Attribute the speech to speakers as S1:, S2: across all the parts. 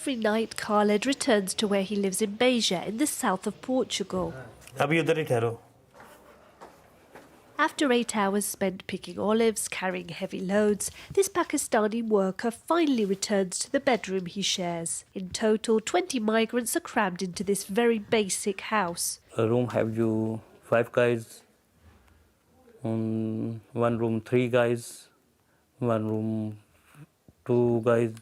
S1: Every night, KHALED returns to where he lives in Beja, in the south of Portugal. After 8 hours spent picking olives, carrying heavy loads, this Pakistani worker finally returns to the bedroom he shares. In total, 20 migrants are crammed into this very basic house.
S2: A room have you 5 guys, one room 3 guys, one room 2 guys.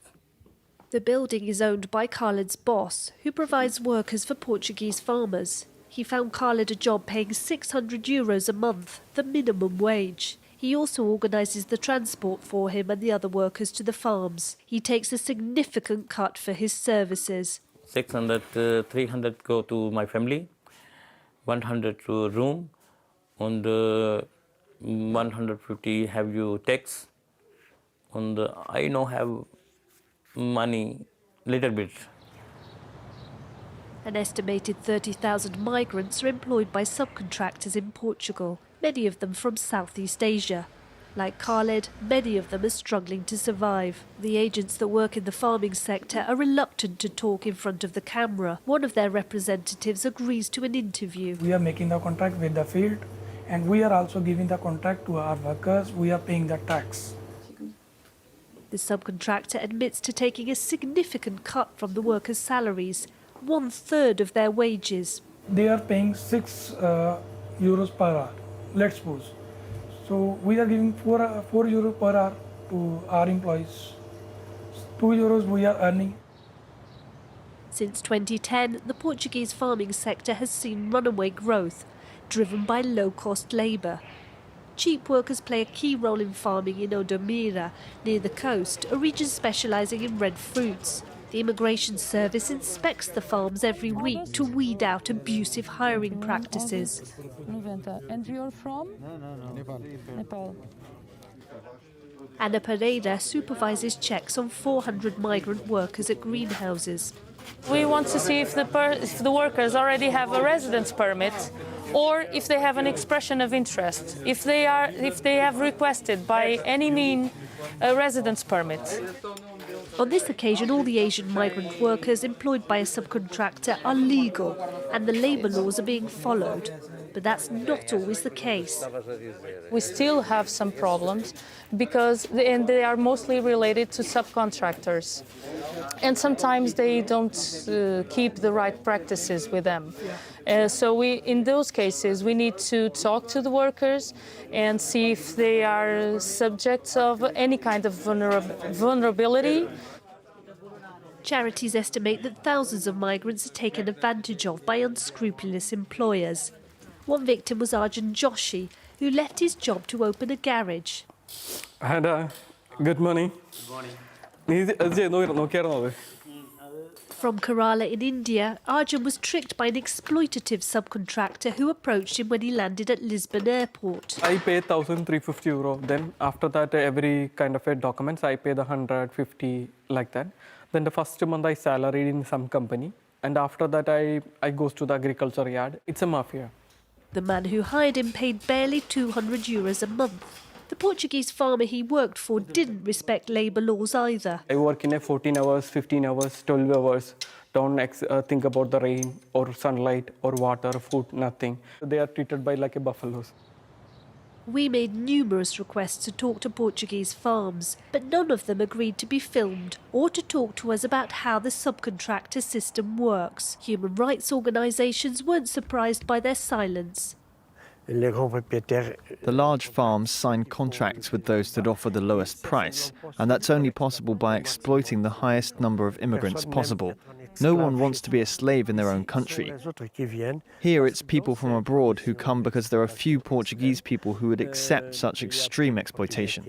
S1: The building is owned by KHALED's boss, who provides workers for Portuguese farmers. He found KHALED a job paying €600 a month, the minimum wage. He also organises the transport for him and the other workers to the farms. He takes a significant cut for his services.
S2: 600, 300 go to my family, 100 to a room, and 150 have you tax, and I now have money little bit.
S1: An estimated 30,000 migrants are employed by subcontractors in Portugal, many of them from Southeast Asia. Like KHALED, many of them are struggling to survive. The agents that work in the farming sector are reluctant to talk in front of the camera. One of their representatives agrees to an interview.
S3: We are making the contract with the field, and we are also giving the contract to our workers. We are paying the tax.
S1: The subcontractor admits to taking a significant cut from the workers' salaries, 1/3 of their wages.
S3: They are paying €6 per hour, let's suppose. So we are giving €4 per hour to our employees. €2 we are earning.
S1: Since 2010, the Portuguese farming sector has seen runaway growth, driven by low-cost labour. Cheap workers play a key role in farming in Odomira, near the coast, a region specialising in red fruits. The Immigration Service inspects the farms every week to weed out abusive hiring practices.
S4: And you're from? Nepal.
S1: Anna PEREIRA supervises checks on 400 migrant workers at greenhouses.
S4: We want to see if the workers already have a residence permit, or if they have an expression of interest, if they have requested by any means a residence permit.
S1: On this occasion, all the Asian migrant workers employed by a subcontractor are legal and the labour laws are being followed. But that's not always the case.
S4: We still have some problems because they are mostly related to subcontractors. And sometimes they don't keep the right practices with them. So in those cases, we need to talk to the workers and see if they are subjects of any kind of vulnerability.
S1: Charities estimate that thousands of migrants are taken advantage of by unscrupulous employers. One victim was ARJUN JOSHY, who left his job to open a garage.
S5: Good morning.
S1: From Kerala in India, ARJUN was tricked by an exploitative subcontractor who approached him when he landed at Lisbon airport.
S5: I pay €1,350. Then after that, every kind of documents, I pay the 150 like that. Then the first month I salaried in some company. And after that, I goes to the agriculture yard. It's a mafia.
S1: The man who hired him paid barely €200 a month. The Portuguese farmer he worked for didn't respect labour laws either.
S5: I work in 14 hours, 15 hours, 12 hours. Don't think about the rain or sunlight or water, food, nothing. They are treated by like a buffaloes.
S1: We made numerous requests to talk to Portuguese farms, but none of them agreed to be filmed or to talk to us about how the subcontractor system works. Human rights organisations weren't surprised by their silence.
S6: The large farms sign contracts with those that offer the lowest price, and that's only possible by exploiting the highest number of immigrants possible. No one wants to be a slave in their own country. Here it's people from abroad who come because there are few Portuguese people who would accept such extreme exploitation.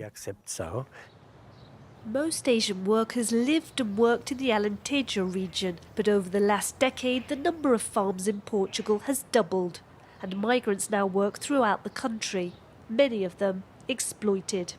S1: Most Asian workers lived and worked in the Alentejo region, but over the last decade the number of farms in Portugal has doubled, and migrants now work throughout the country, many of them exploited.